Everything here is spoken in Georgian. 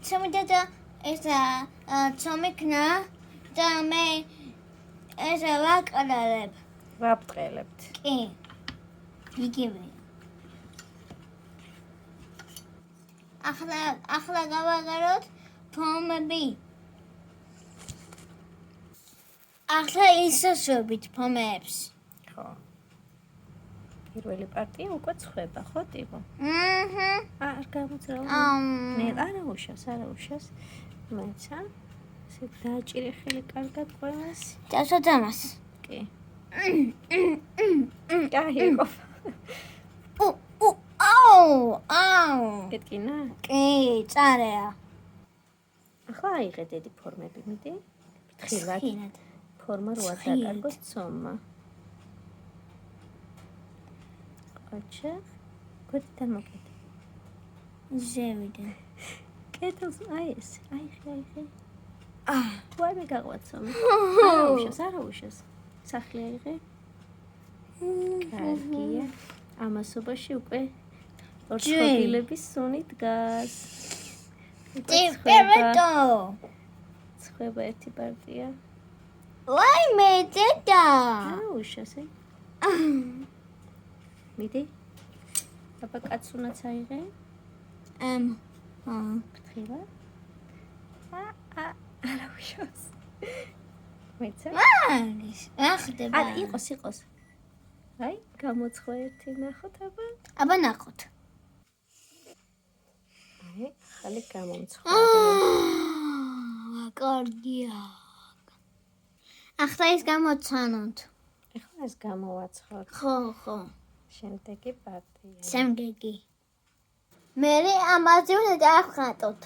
ცომი ესა ცომიქნა და მე ესა ვაკალებ. ვაბრტყელებთ. კი. იგივე. ახლა გავაგაროთ ფომები. ახლა ისოსვებით ფომებს. ხო. პირველი პარტია უკვე ცხება, ხო, ტიბო? არ გამოძრავ. მე არა უშავს. მეცა. ესე დააჭირე ხელი კარგად ყველას. დასვათ ამას. კი. გაიგო. აუ. გეტკინა? კი, წარეა. ახლა აიღე დიდი ფორმები, მიდი. ფრთხილად. ფორმა როა დაკარგოს ცომმა. აჩა. გოდიდან მოკიდე. ზევიდან. კეთილს აი ეს. აიღე. ვაი მე გაღვაცომი. არა უშავს. სახლი აიღე. კარგია. ამასობაში უკვე ორცხობილების სუნი დგას. ტიპერეტო. ცხება ერთი პარტია. ვაი მე დედა. არა უშავს. მიდი. აბა კაცუნაც აიღე. ფრთხილად. არა უშავს. მეცა? ახდება. არა იყოს. აი, გამოცხვა ერთი ნახოთ აბა. აბა ნახოთ. აი, ხალი გამომცხვა. კარგია. ახლა ის გამოცანოთ. ეხლა ეს გამოვაცხოთ. ხო. შემდეგი პარტია. შემდეგი. მე ამაზე უნდა დავხატოთ.